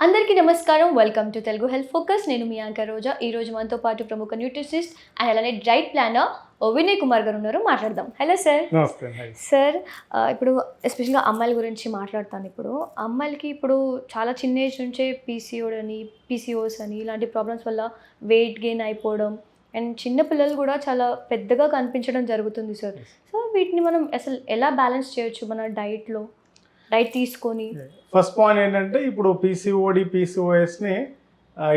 అందరికీ నమస్కారం. Welcome to Telugu health focus. నేను మీ యాంకర్ రోజా. ఈ రోజు మనతో పాటు ప్రముఖ న్యూట్రిషనిస్ట్ అండ్ అలానే డైట్ ప్లానర్ వినయ్ కుమార్ గారు ఉన్నారు. మాట్లాడదాం. Hello sir. నమస్తే. సార్, ఇప్పుడు ఎస్పెషల్గా అమ్మాయిల గురించి మాట్లాడతాను. అమ్మాయిలకి చాలా చిన్న ఏజ్ నుంచే పీసీఓస్ అని ఇలాంటి ప్రాబ్లమ్స్ వల్ల వెయిట్ గెయిన్ అయిపోవడం అండ్ చిన్న పిల్లలు కూడా చాలా పెద్దగా కనిపించడం జరుగుతుంది సార్. సో వీటిని మనం అసలు ఎలా బ్యాలెన్స్ చేయొచ్చు మన డైట్ తీసుకొని? ఫస్ట్ పాయింట్ ఏంటంటే ఇప్పుడు పీసీఓఎస్ని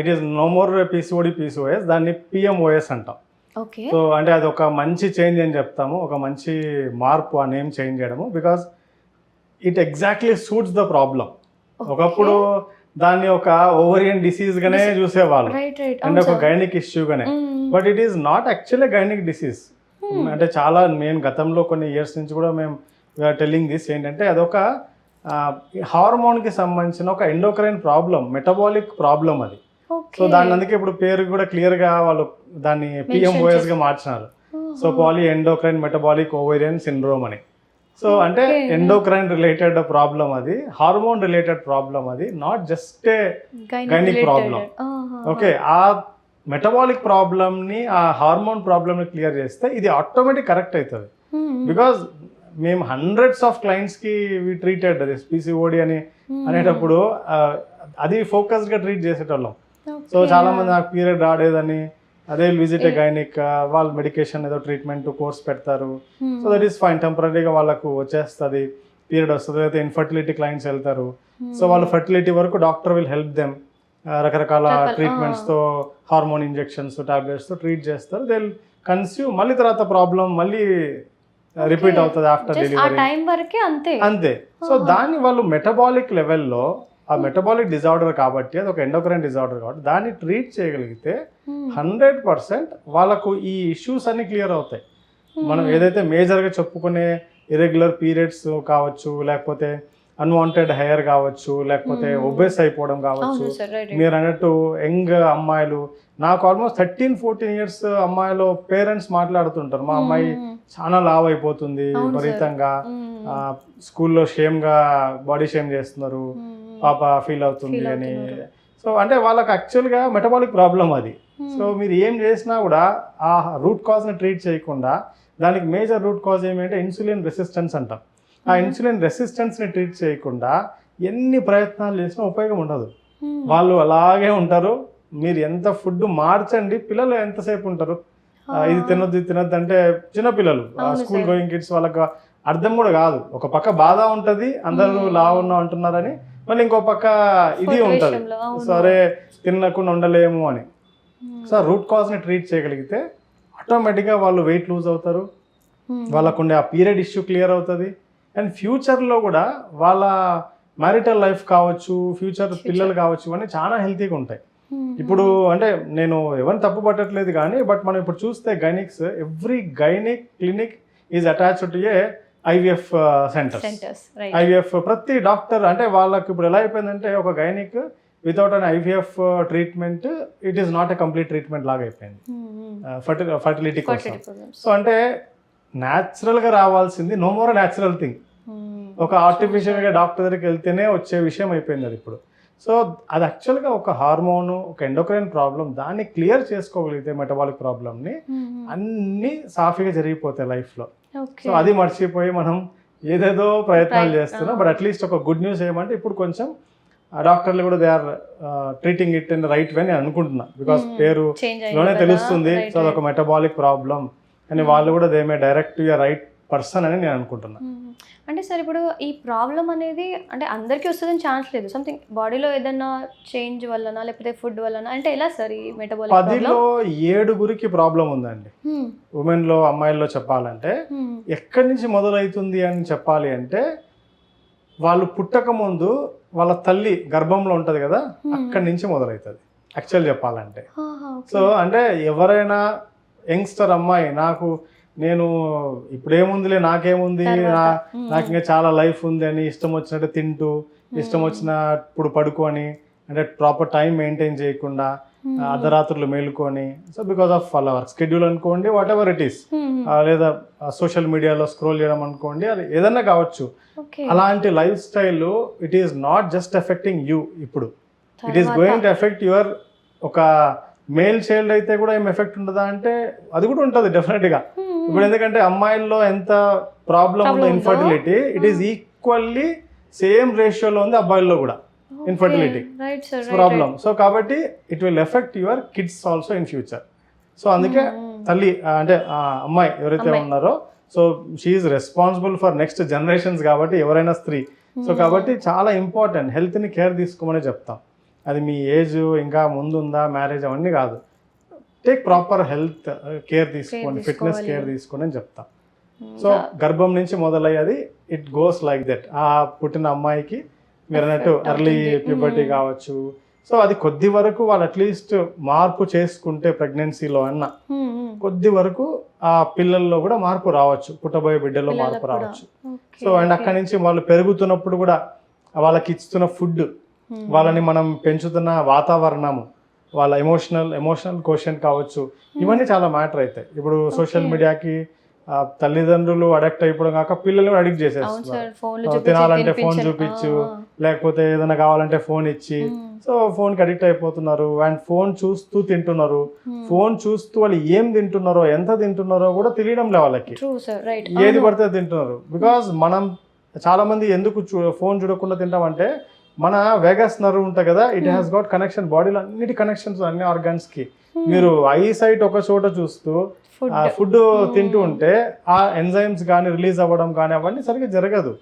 it is no more PCOS, దాన్ని పిఎంఓఎస్ అంటాం. ఓకే. సో అంటే అది ఒక మంచి చేంజ్ అని చెప్తాము, ఒక మంచి మార్పు ఆ నేమ్ చేంజ్ చేయడము, because it exactly suits the problem. ఒకప్పుడు దాన్ని ఒక ఓవరియన్ డిసీజ్గానే చూసేవాళ్ళు అంటే ఒక గైనిక్ ఇష్యూగానే, but it is not actually gynaec disease. అంటే చాలా మేము గతంలో కొన్ని ఇయర్స్ నుంచి కూడా మేము టెల్లింగ్ దిస్ ఏంటంటే అదొక హార్మోన్కి సంబంధించిన ఒక ఎండోక్రైన్ ప్రాబ్లం, మెటబాలిక్ ప్రాబ్లం అది. సో దాని అందుకే ఇప్పుడు పేరు కూడా క్లియర్గా వాళ్ళు దాన్ని పిఎంఓఎస్గా మార్చినారు. So poly endocrine metabolic ovarian syndrome అని. సో అంటే ఎండోక్రైన్ రిలేటెడ్ ప్రాబ్లం అది, హార్మోన్ రిలేటెడ్ ప్రాబ్లం అది, not just a gynaec problem. Okay, ఆ మెటబాలిక్ ప్రాబ్లమ్ని ఆ హార్మోన్ ప్రాబ్లమ్ని క్లియర్ చేస్తే ఇది ఆటోమేటిక్ కరెక్ట్ అవుతుంది. బికాజ్ మేము హండ్రెడ్స్ ఆఫ్ క్లయింట్స్కి ట్రీటెడ్ అది పీసీఓడి అని అనేటప్పుడు అది ఫోకస్డ్గా ట్రీట్ చేసేటోళ్ళం. సో చాలామంది నాకు పీరియడ్ రాలేదని అదే విజిట్ గైనిక్, వాళ్ళు మెడికేషన్ ఏదో ట్రీట్మెంట్ కోర్స్ పెడతారు. సో దట్ ఈస్ ఫైన్, టెంపరీగా వాళ్ళకు వచ్చేస్తుంది, పీరియడ్ వస్తుంది. అయితే ఇన్ఫర్టిలిటీ క్లయింట్స్ వెళ్తారు. సో వాళ్ళు ఫర్టిలిటీ వరకు డాక్టర్ విల్ హెల్ప్ దెమ్, రకరకాల ట్రీట్మెంట్స్తో, హార్మోన్ ఇంజెక్షన్స్, టాబ్లెట్స్తో ట్రీట్ చేస్తారు. They will consume. మళ్ళీ తర్వాత ప్రాబ్లం మళ్ళీ రిపీట్ అవుతుంది ఆఫ్టర్ డెలివరీ, అంతే. సో దాన్ని వాళ్ళు మెటబాలిక్ లెవెల్లో, ఆ మెటబాలిక్ డిజార్డర్ కాబట్టి అది ఒక ఎండోక్రైన్ డిజార్డర్ కాబట్టి దాన్ని ట్రీట్ చేయగలిగితే 100% వాళ్ళకు ఈ ఇష్యూస్ అన్ని క్లియర్ అవుతాయి. మనం ఏదైతే మేజర్గా చెప్పుకునే ఇర్రెగ్యులర్ పీరియడ్స్ కావచ్చు, లేకపోతే అన్వాంటెడ్ హెయిర్ కావచ్చు, లేకపోతే ఒబేస్ అయిపోవడం కావచ్చు, మీరు అన్నట్టు యంగ్ అమ్మాయిలు, నాకు ఆల్మోస్ట్ 13-14 ఇయర్స్ అమ్మాయిలు పేరెంట్స్ మాట్లాడుతుంటారు, మా అమ్మాయి చాలా లావ్ అయిపోతుంది విపరీతంగా, స్కూల్లో షేమ్గా బాడీ షేమ్ చేస్తున్నారు, పాప ఫీల్ అవుతుంది అని. సో అంటే వాళ్ళకి యాక్చువల్గా మెటబాలిక్ ప్రాబ్లం అది. సో మీరు ఏం చేసినా కూడా ఆ రూట్ కాజ్ని ట్రీట్ చేయకుండా, దానికి మేజర్ రూట్ కాజ్ ఏమంటే ఇన్సులిన్ రెసిస్టెన్స్ అంటాం. ఆ ఇన్సులిన్ రెసిస్టెన్స్ని ట్రీట్ చేయకుండా ఎన్ని ప్రయత్నాలు చేసినా ఉపయోగం ఉండదు. వాళ్ళు అలాగే ఉంటారు. మీరు ఎంత ఫుడ్ మార్చండి, పిల్లలు ఎంతసేపు ఉంటారు ఇది తినొద్దు అంటే, చిన్నపిల్లలు స్కూల్ గోయింగ్ కిడ్స్ వాళ్ళకి అర్థం కూడా కాదు. ఒక పక్క బాధ ఉంటుంది, అందరూ లావు ఉన్నా అంటున్నారని, మళ్ళీ ఇంకో పక్క ఇది ఉంటుంది, సరే తినకుండా ఉండలేము అని. సో రూట్ కాజ్ని ట్రీట్ చేయగలిగితే ఆటోమేటిక్గా వాళ్ళు వెయిట్ లూజ్ అవుతారు, వాళ్ళకుండే ఆ పీరియడ్ ఇష్యూ క్లియర్ అవుతుంది. అండ్ ఫ్యూచర్లో కూడా వాళ్ళ మ్యారిటల్ లైఫ్ కావచ్చు, ఫ్యూచర్ పిల్లలు కావచ్చు, ఇవన్నీ చాలా హెల్తీగా ఉంటాయి. ఇప్పుడు అంటే నేను ఎవరిని తప్పు పట్టట్లేదు కానీ, బట్ మనం ఇప్పుడు చూస్తే gynaecs, every gynaec clinic is attached to A IVF centres. IVF ప్రతి డాక్టర్, అంటే వాళ్ళకి ఇప్పుడు ఎలా అయిపోయిందంటే ఒక gynaec without an IVF treatment it is not a complete treatment లాగా అయిపోయింది ఫర్టిలిటీ కోసం. సో అంటే న్యాచురల్గా రావాల్సింది నో మోర్ న్యాచురల్ థింగ్, ఒక ఆర్టిఫిషియల్గా డాక్టర్ దగ్గరికి వెళ్తేనే వచ్చే విషయం అయిపోయింది అది ఇప్పుడు. సో అది యాక్చువల్గా ఒక హార్మోను, ఒక ఎండోక్రైన్ ప్రాబ్లం, దాన్ని క్లియర్ చేసుకోగలిగితే మెటబాలిక్ ప్రాబ్లమ్ని అన్నీ సాఫీగా జరిగిపోతాయి లైఫ్లో. సో అది మర్చిపోయి మనం ఏదేదో ప్రయత్నాలు చేస్తున్నాం. బట్ అట్లీస్ట్ ఒక గుడ్ న్యూస్ ఏమంటే ఇప్పుడు కొంచెం డాక్టర్లు కూడా they are treating it in the right way నేను అనుకుంటున్నా, బికాస్ పేరులోనే తెలుస్తుంది. సో అదొక మెటబాలిక్ ప్రాబ్లం అని వాళ్ళు కూడా they may direct your right person అని నేను అనుకుంటున్నా. అంటే సార్, ఇప్పుడు ఈ ప్రాబ్లం అనేది అంటే అందరికీ వస్తుందని ఛాన్స్ లేదు. సంథింగ్ బాడీలో ఏదైనా చేంజ్ వలన, లేకపోతే ఫుడ్ వలన, అంటే ఎలా సార్ ఈ మెటబాలిక్? 10లో 7 ప్రాబ్లం ఉందండి ఉమెన్లో, అమ్మాయిల్లో చెప్పాలంటే. ఎక్కడి నుంచి మొదలవుతుంది అని చెప్పాలి అంటే, వాళ్ళు పుట్టక ముందు వాళ్ళ తల్లి గర్భంలో ఉంటుంది కదా, అక్కడి నుంచి మొదలవుతుంది యాక్చువల్ చెప్పాలంటే. సో అంటే ఎవరైనా యంగ్స్టర్ అమ్మాయి, నేను ఇప్పుడేముందిలే, నాకేముంది, నాకు ఇంకా చాలా లైఫ్ ఉంది అని ఇష్టం వచ్చినట్టు తింటూ, ఇష్టం వచ్చినప్పుడు పడుకొని, అంటే ప్రాపర్ టైం మెయింటైన్ చేయకుండా అర్ధరాత్రులు మేలుకొని, సో బికాస్ ఆఫ్ వాళ్ళ వర్క్ స్కెడ్యూల్ అనుకోండి, వాట్ ఎవర్ ఇట్ ఈస్, లేదా సోషల్ మీడియాలో స్క్రోల్ చేయడం అనుకోండి, అది ఏదన్నా కావచ్చు. అలాంటి lifestyle it is not just affecting you ఇప్పుడు, it is going to affect your ఒక మేల్ చైల్డ్ అయితే కూడా ఏం ఎఫెక్ట్ ఉంటుందా అంటే అది కూడా ఉంటుంది డెఫినెట్గా. ఇప్పుడు ఎందుకంటే అమ్మాయిల్లో ఎంత ప్రాబ్లం ఉందో infertility, it is equally same రేషియోలో ఉంది అబ్బాయిల్లో కూడా ఇన్ఫర్టిలిటీ ప్రాబ్లం. సో కాబట్టి it will effect your kids also in future. So అందుకే తల్లి అంటే అమ్మాయి ఎవరైతే ఉన్నారో, so she is responsible for next generations కాబట్టి ఎవరైనా స్త్రీ. సో కాబట్టి చాలా ఇంపార్టెంట్ హెల్త్ని కేర్ తీసుకోమని చెప్తాం. అది మీ ఏజ్ ఇంకా ముందు ఉందా మ్యారేజ్ అవన్నీ కాదు, టేక్ ప్రాపర్ హెల్త్ కేర్ తీసుకోండి, ఫిట్నెస్ కేర్ తీసుకోండి అని చెప్తాం. సో గర్భం నుంచి మొదలయ్యేది ఇట్ గోస్ లైక్ దట్. ఆ పుట్టిన అమ్మాయికి మీరు అన్నట్టు ఎర్లీ ప్యూబర్టీ కావచ్చు. సో అది కొద్ది వరకు వాళ్ళు అట్లీస్ట్ మార్పు చేసుకుంటే ప్రెగ్నెన్సీలో అన్న కొద్ది వరకు ఆ పిల్లల్లో కూడా మార్పు రావచ్చు, పుట్టబోయే బిడ్డల్లో మార్పు రావచ్చు. సో అండ్ అక్కడి నుంచి వాళ్ళు పెరుగుతున్నప్పుడు కూడా వాళ్ళకి ఇస్తున్న ఫుడ్, వాళ్ళని మనం పెంచుతున్న వాతావరణము, వాళ్ళ ఎమోషనల్ క్వశ్చన్ కావచ్చు, ఇవన్నీ చాలా మ్యాటర్ అవుతాయి. ఇప్పుడు సోషల్ మీడియాకి తల్లిదండ్రులు అడిక్ట్ అయిపోవడం కాక పిల్లలు అడిక్ట్ చేసేస్తున్నారు. తినాలంటే ఫోన్ చూపించు, లేకపోతే ఏదైనా కావాలంటే ఫోన్ ఇచ్చి, సో ఫోన్కి అడిక్ట్ అయిపోతున్నారు. అండ్ ఫోన్ చూస్తూ తింటున్నారు. ఫోన్ చూస్తూ వాళ్ళు ఏం తింటున్నారో ఎంత తింటున్నారో కూడా తెలియడం లే వాళ్ళకి, ఏది పడితే తింటున్నారు. బికాజ్ మనం చాలా మంది ఎందుకు ఫోన్ చూడకుండా తింటామంటే మన వేగస్ నర్వ్ ఉంటుంది కదా, ఇట్ హ్యాస్ గాట్ కనెక్షన్ బాడీలో అన్నిటి కనెక్షన్స్ అన్ని ఆర్గాన్స్ కి. మీరు ఐ సైట్ ఒక చోట చూస్తూ ఫుడ్ తింటూ ఉంటే ఆ ఎంజైమ్స్ కానీ రిలీజ్ అవ్వడం కానీ అవన్నీ సరిగ్గా జరగదు,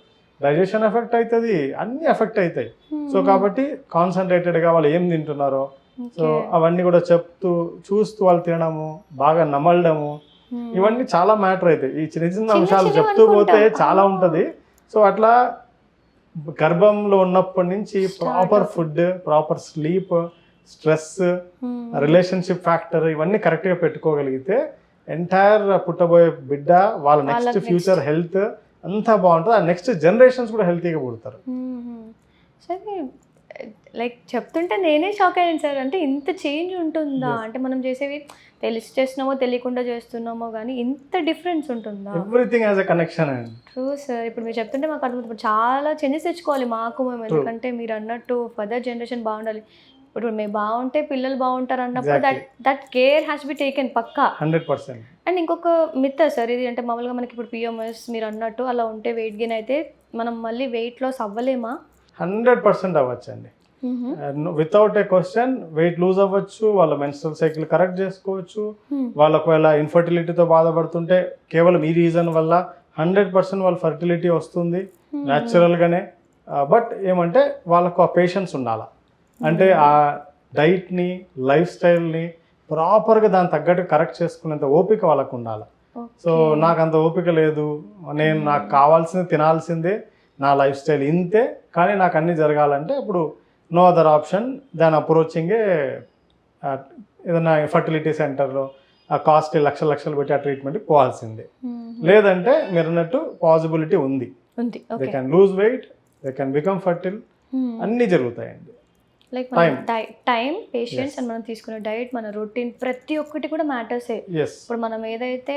డైజెషన్ ఎఫెక్ట్ అవుతుంది, అన్ని ఎఫెక్ట్ అవుతాయి. సో కాబట్టి కాన్సన్ట్రేటెడ్గా వాళ్ళు ఏం తింటున్నారో సో అవన్నీ కూడా చెప్తూ చూస్తూ వాళ్ళు తినడము, బాగా నమలడము, ఇవన్నీ చాలా మ్యాటర్ అవుతాయి. ఈ చిన్న చిన్న అంశాలు చెప్తూ పోతే చాలా ఉంటుంది. సో అట్లా గర్భంలో ఉన్నప్పటి నుంచి proper food, proper sleep, stress, relationship factor ఇవన్నీ కరెక్ట్గా పెట్టుకోగలిగితే ఎంటైర్ పుట్టబోయే బిడ్డ వాళ్ళ నెక్స్ట్ ఫ్యూచర్ హెల్త్ అంతా బాగుంటుంది. ఆ నెక్స్ట్ జనరేషన్స్ కూడా హెల్తీగా పుడతారు. సరే, లైక్ చెప్తుంటే నేనే షాక్ అయ్యాను సార్. అంటే ఇంత చేంజ్ ఉంటుందా? అంటే మనం చేసేవి తెలిసి చేస్తున్నామో తెలియకుండా చేస్తున్నామో కానీ ఇంత డిఫరెన్స్ ఉంటుందా? Everything has a connection and true sir. ఇప్పుడు మీరు చెప్తుంటే మాకు అర్థమవుతుంది, చాలా చేంజెస్ తెచ్చుకోవాలి మాకు మేము. ఎందుకంటే మీరు అన్నట్టు ఫర్దర్ జనరేషన్ బాగుండాలి. ఇప్పుడు మేము బాగుంటే పిల్లలు బాగుంటారు అన్నప్పుడు that care has be taken పక్కా 100%. అండ్ ఇంకొక మిత్ సార్ ఇది, అంటే మామూలుగా మనకి ఇప్పుడు పిఎంఎస్ మీరు అన్నట్టు అలా ఉంటే వెయిట్ గెయిన్ అయితే మనం మళ్ళీ వెయిట్ లాస్ అవ్వలేమా? 100% అవ్వచ్చండి. Without a question weight lose అవ్వచ్చు, వాళ్ళ మెన్స్ట్రల్ సైకిల్ కరెక్ట్ చేసుకోవచ్చు. వాళ్ళు ఒకవేళ ఇన్ఫర్టిలిటీతో బాధపడుతుంటే కేవలం ఈ రీజన్ వల్ల 100% వాళ్ళ ఫర్టిలిటీ వస్తుంది న్యాచురల్గానే. బట్ ఏమంటే వాళ్ళకు ఆ పేషెన్స్ ఉండాలి. అంటే ఆ డైట్ని, లైఫ్ స్టైల్ని ప్రాపర్గా దాని తగ్గట్టు కరెక్ట్ చేసుకునేంత ఓపిక వాళ్ళకు ఉండాలి. సో నాకు అంత ఓపిక లేదు, నేను నాకు కావాల్సింది తినాల్సిందే, నా లైఫ్ స్టైల్ ఇంతే, కానీ నాకు అన్నీ జరగాలంటే అప్పుడు నో అదర్ ఆప్షన్ దాని అప్రోచింగే ఏదైనా ఫర్టిలిటీ సెంటర్లో ఆ కాస్ట్ లక్షలు పెట్టి ఆ ట్రీట్మెంట్కి పోవాల్సిందే. లేదంటే మీరు అన్నట్టు పాసిబిలిటీ ఉంది, they can lose weight, they can become fertile, అన్నీ జరుగుతాయండి. లైక్ మన టైం, పేషెన్స్ అండ్ మనం తీసుకునే డైట్, మన రొటీన్ ప్రతి ఒక్కటి కూడా మ్యాటర్సే. ఇప్పుడు మనం ఏదైతే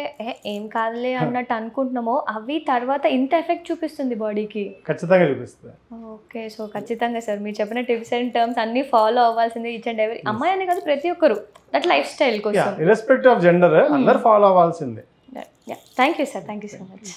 ఏం కాదులే అన్నట్టు అనుకుంటున్నామో అవి తర్వాత ఇంత ఎఫెక్ట్ చూపిస్తుంది బాడీకి, ఖచ్చితంగా చూపిస్తుంది. ఓకే, సో ఖచ్చితంగా సార్ మీరు చెప్పిన టిప్స్ అండ్ టర్మ్స్ అన్ని ఫాలో అవ్వాల్సిందే ఈచ్ అండ్ ఎవరీ అమ్మాయి అనే కాదు ప్రతి ఒక్కరు దట్ లైఫ్ స్టైల్ కోసం, ఇర్రెస్పెక్టివ్ ఆఫ్ జెండర్ అందరు ఫాలో అవ్వాల్సిందే. Thank you sir, thank you so much.